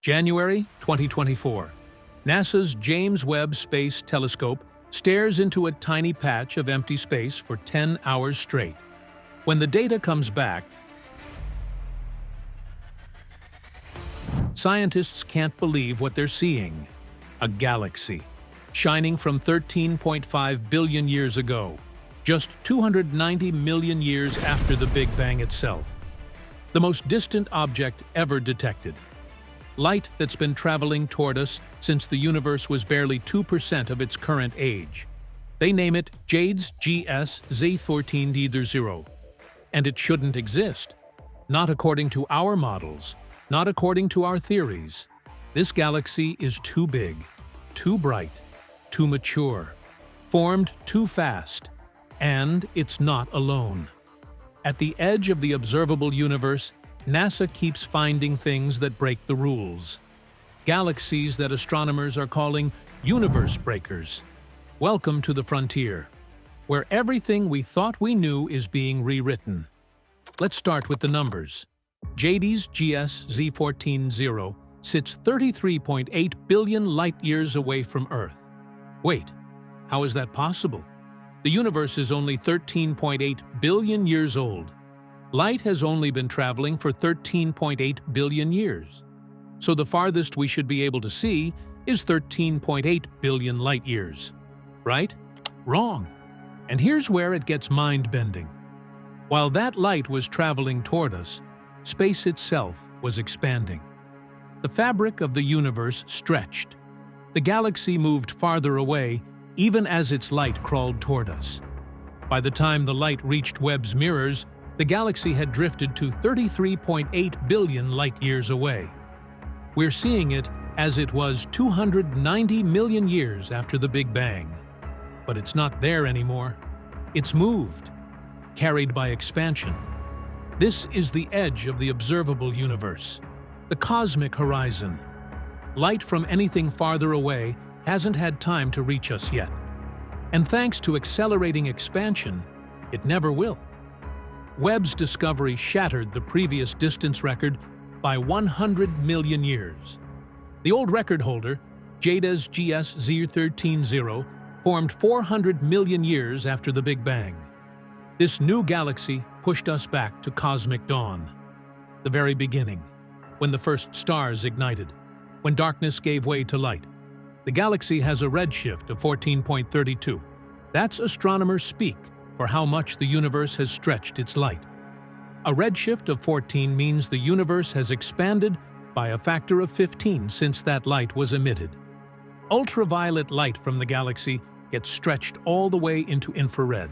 January 2024. NASA's James Webb Space Telescope stares into a tiny patch of empty space for 10 hours straight. When the data comes back, scientists can't believe what they're seeing. A galaxy, shining from 13.5 billion years ago, just 290 million years after the Big Bang itself. The most distant object ever detected. Light that's been traveling toward us since the universe was barely 2% of its current age. They name it JADES GS Z14D0. And it shouldn't exist. Not according to our models, not according to our theories. This galaxy is too big, too bright, too mature, formed too fast, and it's not alone. At the edge of the observable universe, NASA keeps finding things that break the rules. Galaxies that astronomers are calling universe breakers. Welcome to the frontier, where everything we thought we knew is being rewritten. Let's start with the numbers. JADES GS Z14-0 sits 33.8 billion light-years away from Earth. Wait, how is that possible? The universe is only 13.8 billion years old. Light has only been traveling for 13.8 billion years. So the farthest we should be able to see is 13.8 billion light-years. Right? Wrong. And here's where it gets mind-bending. While that light was traveling toward us, space itself was expanding. The fabric of the universe stretched. The galaxy moved farther away, even as its light crawled toward us. By the time the light reached Webb's mirrors, the galaxy had drifted to 33.8 billion light-years away. We're seeing it as it was 290 million years after the Big Bang. But it's not there anymore. It's moved, carried by expansion. This is the edge of the observable universe, the cosmic horizon. Light from anything farther away hasn't had time to reach us yet. And thanks to accelerating expansion, it never will. Webb's discovery shattered the previous distance record by 100 million years. The old record holder, JADES GS Z13-0, formed 400 million years after the Big Bang. This new galaxy pushed us back to cosmic dawn, the very beginning, when the first stars ignited, when darkness gave way to light. The galaxy has a redshift of 14.32. That's astronomers speak for how much the universe has stretched its light. A redshift of 14 means the universe has expanded by a factor of 15 since that light was emitted. Ultraviolet light from the galaxy gets stretched all the way into infrared.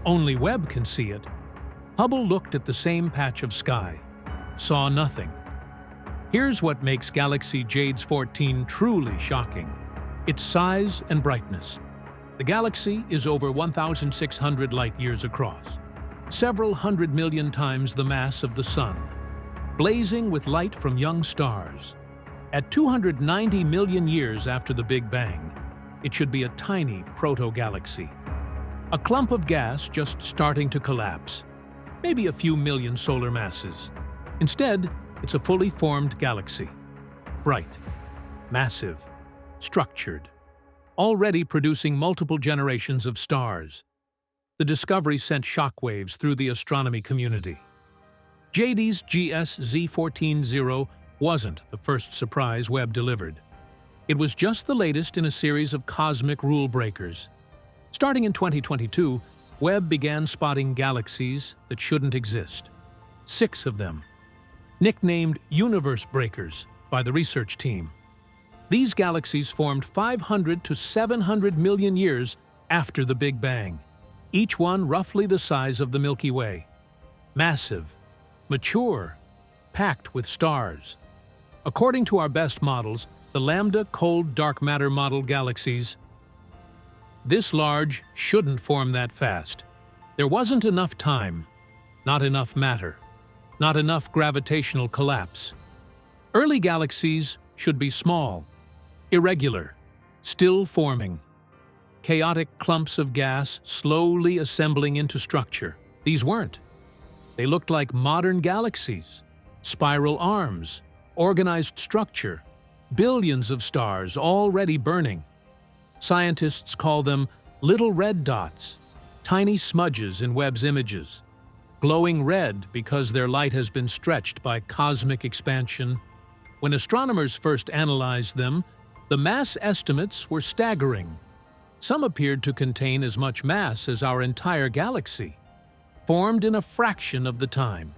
Only Webb can see it. Hubble looked at the same patch of sky, saw nothing. Here's what makes galaxy JADES 14 truly shocking: its size and brightness. The galaxy is over 1,600 light-years across, several hundred million times the mass of the Sun, blazing with light from young stars. At 290 million years after the Big Bang, it should be a tiny proto-galaxy. A clump of gas just starting to collapse, maybe a few million solar masses. Instead, it's a fully formed galaxy. Bright, massive, structured, already producing multiple generations of stars. The discovery sent shockwaves through the astronomy community. JADES GS Z14-0 wasn't the first surprise Webb delivered. It was just the latest in a series of cosmic rule breakers. Starting in 2022, Webb began spotting galaxies that shouldn't exist. 6 of them. Nicknamed universe breakers by the research team. These galaxies formed 500 to 700 million years after the Big Bang, each one roughly the size of the Milky Way. Massive, mature, packed with stars. According to our best models, the Lambda cold dark matter model galaxies, this large shouldn't form that fast. There wasn't enough time, not enough matter, not enough gravitational collapse. Early galaxies should be small, irregular, still forming. Chaotic clumps of gas slowly assembling into structure. These weren't. They looked like modern galaxies, spiral arms, organized structure, billions of stars already burning. Scientists call them little red dots, tiny smudges in Webb's images, glowing red because their light has been stretched by cosmic expansion. When astronomers first analyzed them, the mass estimates were staggering. Some appeared to contain as much mass as our entire galaxy, formed in a fraction of the time.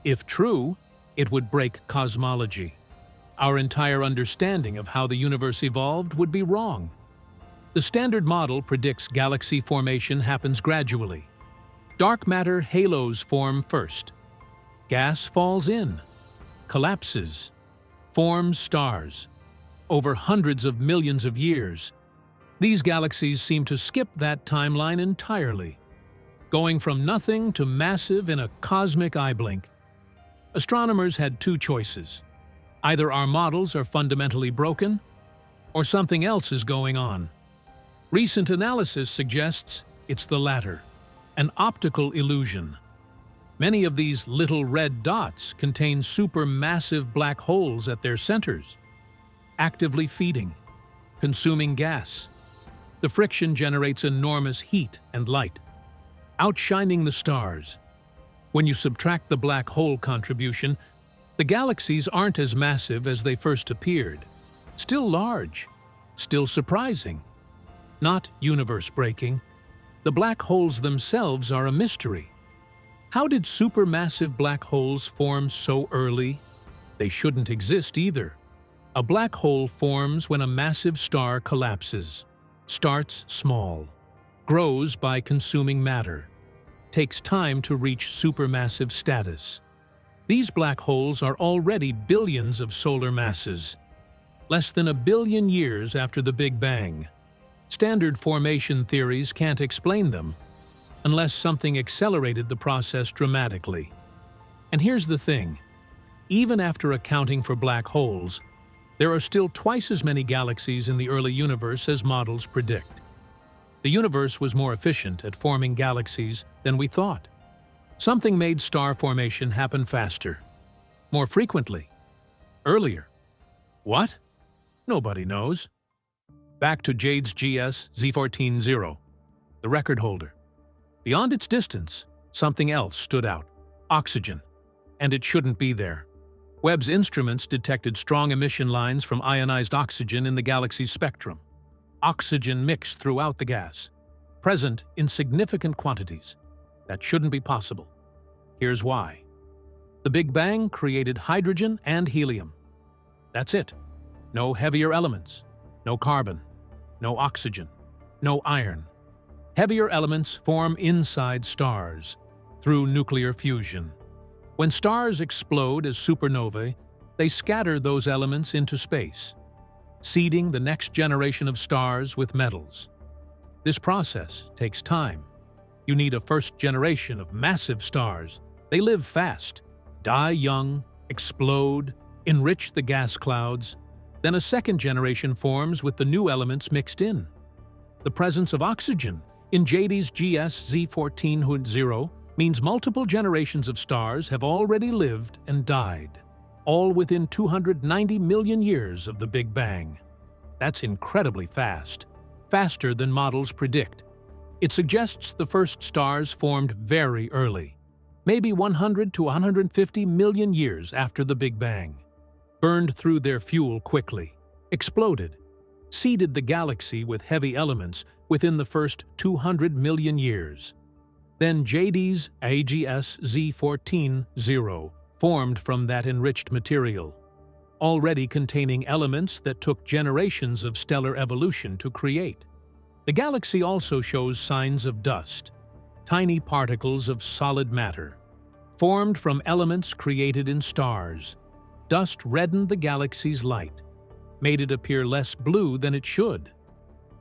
If true, it would break cosmology. Our entire understanding of how the universe evolved would be wrong. The Standard Model predicts galaxy formation happens gradually. Dark matter halos form first. Gas falls in, collapses, forms stars. Over hundreds of millions of years, these galaxies seem to skip that timeline entirely, going from nothing to massive in a cosmic eye blink. Astronomers had two choices. Either our models are fundamentally broken, or something else is going on. Recent analysis suggests it's the latter, an optical illusion. Many of these little red dots contain supermassive black holes at their centers, actively feeding, consuming gas. The friction generates enormous heat and light, outshining the stars. When you subtract the black hole contribution, the galaxies aren't as massive as they first appeared. Still large, still surprising. Not universe-breaking. The black holes themselves are a mystery. How did supermassive black holes form so early? They shouldn't exist either. A black hole forms when a massive star collapses, starts small, grows by consuming matter, takes time to reach supermassive status. These black holes are already billions of solar masses, less than 1 billion years after the Big Bang. Standard formation theories can't explain them, unless something accelerated the process dramatically. And here's the thing, even after accounting for black holes, there are still twice as many galaxies in the early universe as models predict. The universe was more efficient at forming galaxies than we thought. Something made star formation happen faster, more frequently, earlier. What? Nobody knows. Back to Jade's GS Z14-0, the record holder. Beyond its distance, something else stood out: oxygen. And it shouldn't be there. Webb's instruments detected strong emission lines from ionized oxygen in the galaxy's spectrum. Oxygen mixed throughout the gas, present in significant quantities. That shouldn't be possible. Here's why. The Big Bang created hydrogen and helium. That's it. No heavier elements, no carbon, no oxygen, no iron. Heavier elements form inside stars through nuclear fusion. When stars explode as supernovae, they scatter those elements into space, seeding the next generation of stars with metals. This process takes time. You need a first generation of massive stars. They live fast, die young, explode, enrich the gas clouds. Then a second generation forms with the new elements mixed in. The presence of oxygen in JD's GS Z14-0 means multiple generations of stars have already lived and died, all within 290 million years of the Big Bang. That's incredibly fast, faster than models predict. It suggests the first stars formed very early, maybe 100 to 150 million years after the Big Bang, burned through their fuel quickly, exploded, seeded the galaxy with heavy elements within the first 200 million years. Then JD's AGS Z14-0 formed from that enriched material, already containing elements that took generations of stellar evolution to create. The galaxy also shows signs of dust, tiny particles of solid matter, formed from elements created in stars. Dust reddened the galaxy's light, made it appear less blue than it should.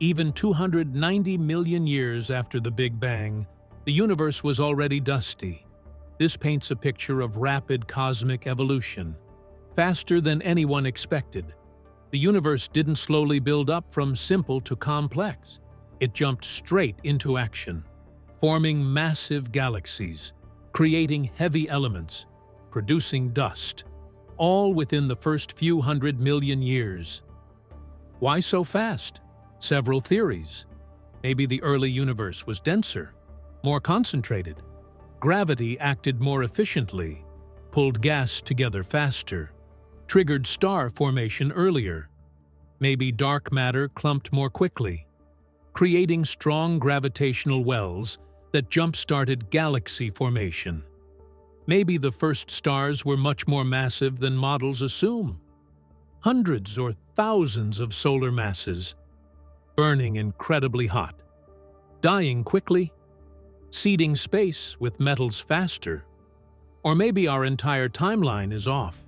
Even 290 million years after the Big Bang, the universe was already dusty. This paints a picture of rapid cosmic evolution, faster than anyone expected. The universe didn't slowly build up from simple to complex. It jumped straight into action, forming massive galaxies, creating heavy elements, producing dust. all within the first few 100 million years. Why so fast? Several theories. Maybe the early universe was denser, more concentrated. Gravity acted more efficiently, pulled gas together faster, triggered star formation earlier. Maybe dark matter clumped more quickly, creating strong gravitational wells that jump-started galaxy formation. Maybe the first stars were much more massive than models assume. Hundreds or thousands of solar masses, burning incredibly hot, dying quickly, seeding space with metals faster. Or maybe our entire timeline is off.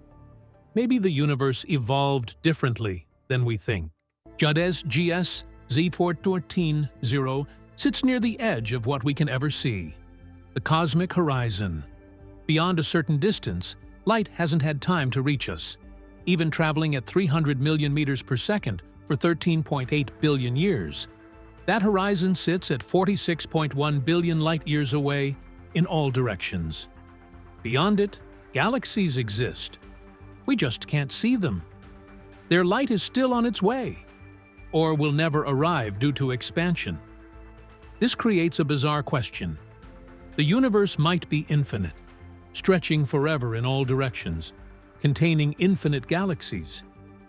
Maybe the universe evolved differently than we think. Jades GS Z414-0 sits near the edge of what we can ever see, the cosmic horizon. Beyond a certain distance, light hasn't had time to reach us, even traveling at 300 million meters per second for 13.8 billion years. That horizon sits at 46.1 billion light-years away in all directions. Beyond it, galaxies exist. We just can't see them. Their light is still on its way, or will never arrive due to expansion. This creates a bizarre question. The universe might be infinite, stretching forever in all directions, containing infinite galaxies,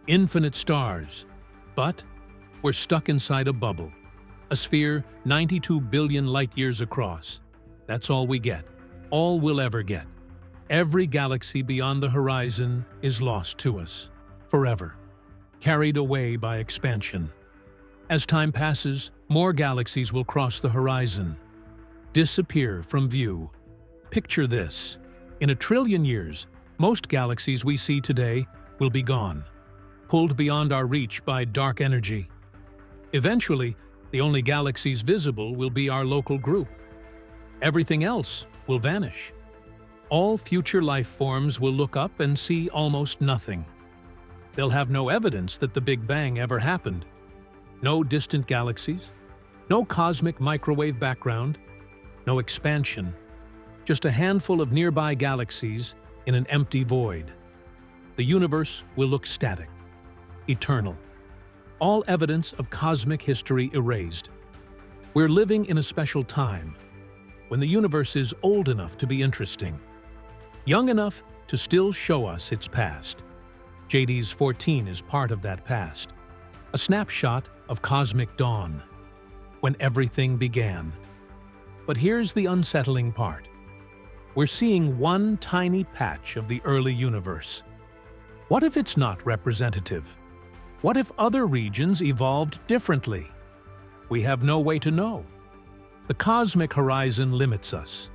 infinite stars. But we're stuck inside a bubble, a sphere 92 billion light-years across. That's all we get, all we'll ever get. Every galaxy beyond the horizon is lost to us, forever, carried away by expansion. As time passes, more galaxies will cross the horizon, disappear from view. Picture this. In 1 trillion years, most galaxies we see today will be gone, pulled beyond our reach by dark energy. Eventually, the only galaxies visible will be our local group. Everything else will vanish. All future life forms will look up and see almost nothing. They'll have no evidence that the Big Bang ever happened. No distant galaxies, no cosmic microwave background, no expansion. Just a handful of nearby galaxies in an empty void. The universe will look static, eternal. All evidence of cosmic history erased. We're living in a special time, when the universe is old enough to be interesting, young enough to still show us its past. JD's 14 is part of that past, a snapshot of cosmic dawn, when everything began. But here's the unsettling part. We're seeing one tiny patch of the early universe. What if it's not representative? What if other regions evolved differently? We have no way to know. The cosmic horizon limits us.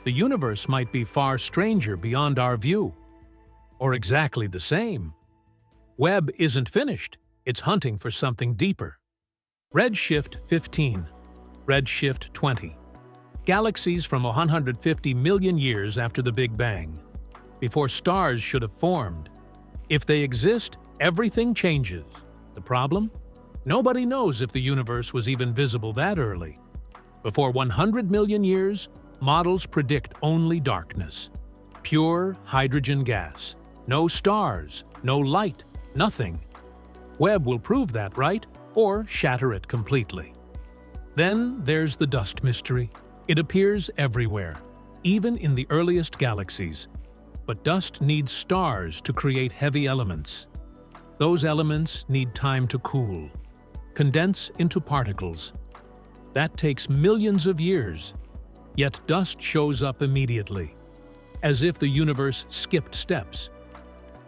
The universe might be far stranger beyond our view, or exactly the same. Webb isn't finished, it's hunting for something deeper. Redshift 15, Redshift 20. Galaxies from 150 million years after the Big Bang, before stars should have formed. If they exist, everything changes. The problem? Nobody knows if the universe was even visible that early. Before 100 million years, models predict only darkness. Pure hydrogen gas. No stars, no light, nothing. Webb will prove that, right? Or shatter it completely. Then there's the dust mystery. It appears everywhere, even in the earliest galaxies. But dust needs stars to create heavy elements. Those elements need time to cool, condense into particles. That takes millions of years. Yet dust shows up immediately, as if the universe skipped steps.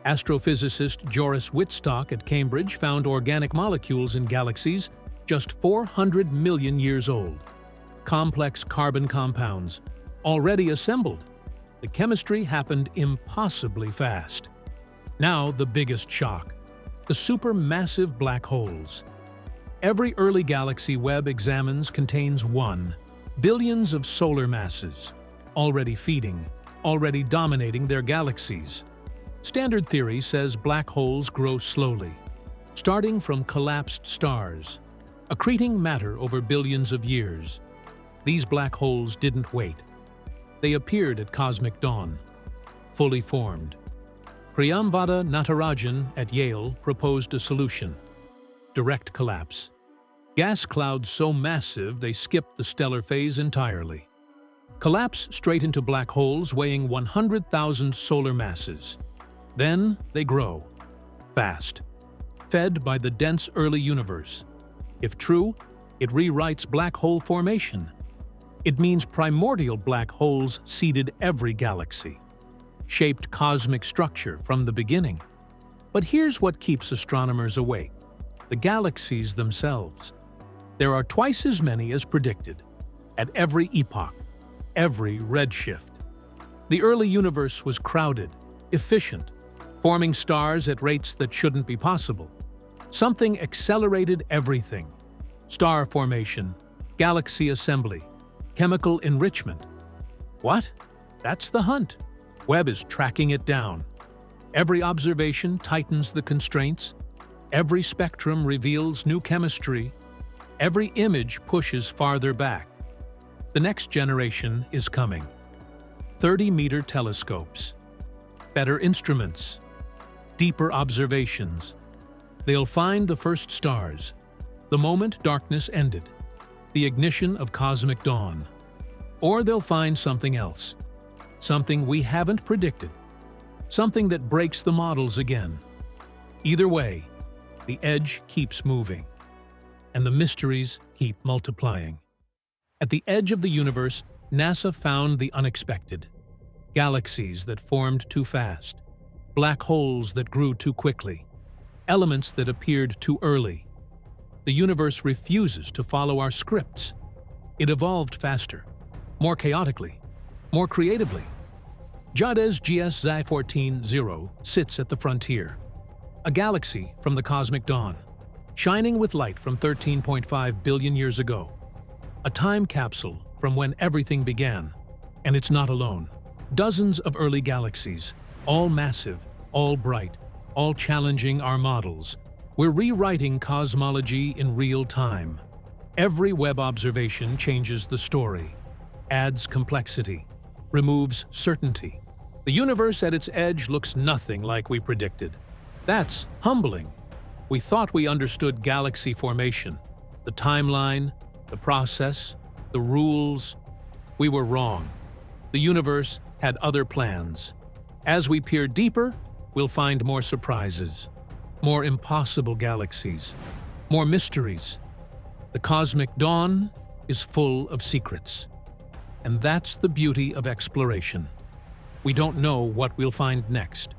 Astrophysicist Joris Wittstock at Cambridge found organic molecules in galaxies just 400 million years old. Complex carbon compounds, already assembled. The chemistry happened impossibly fast. Now the biggest shock: the supermassive black holes. Every early galaxy Webb examines contains one. Billions of solar masses, already feeding, already dominating their galaxies. Standard theory says black holes grow slowly, starting from collapsed stars, accreting matter over billions of years. These black holes didn't wait. They appeared at cosmic dawn, fully formed. Priyamvada Natarajan at Yale proposed a solution: direct collapse. Gas clouds so massive they skip the stellar phase entirely. Collapse straight into black holes weighing 100,000 solar masses. Then they grow, fast, fed by the dense early universe. If true, it rewrites black hole formation. It means primordial black holes seeded every galaxy, shaped cosmic structure from the beginning. But here's what keeps astronomers awake: the galaxies themselves. There are twice as many as predicted, at every epoch, every redshift. The early universe was crowded, efficient, forming stars at rates that shouldn't be possible. Something accelerated everything: star formation, galaxy assembly, chemical enrichment. What? That's the hunt. Webb is tracking it down. Every observation tightens the constraints. Every spectrum reveals new chemistry. Every image pushes farther back. The next generation is coming. 30-meter telescopes, better instruments, deeper observations. They'll find the first stars, the moment darkness ended, the ignition of cosmic dawn. Or they'll find something else, something we haven't predicted, something that breaks the models again. Either way, the edge keeps moving, and the mysteries keep multiplying. At the edge of the universe, NASA found the unexpected: galaxies that formed too fast, black holes that grew too quickly, elements that appeared too early. The universe refuses to follow our scripts. It evolved faster, more chaotically, more creatively. Jades GS Xi14-0 sits at the frontier, a galaxy from the cosmic dawn, shining with light from 13.5 billion years ago. A time capsule from when everything began. And it's not alone. Dozens of early galaxies, all massive, all bright, all challenging our models. We're rewriting cosmology in real time. Every Webb observation changes the story, adds complexity, removes certainty. The universe at its edge looks nothing like we predicted. That's humbling. We thought we understood galaxy formation, the timeline, the process, the rules. We were wrong. The universe had other plans. As we peer deeper, we'll find more surprises, more impossible galaxies, more mysteries. The cosmic dawn is full of secrets. And that's the beauty of exploration. We don't know what we'll find next.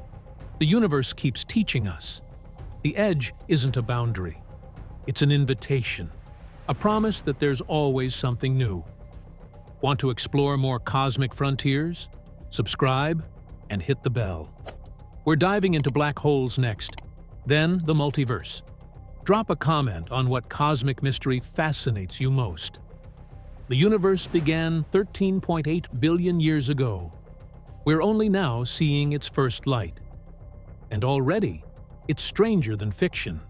The universe keeps teaching us. The edge isn't a boundary. It's an invitation, a promise that there's always something new. Want to explore more cosmic frontiers? Subscribe and hit the bell. We're diving into black holes next, then the multiverse. Drop a comment on what cosmic mystery fascinates you most. The universe began 13.8 billion years ago. We're only now seeing its first light. And already, it's stranger than fiction.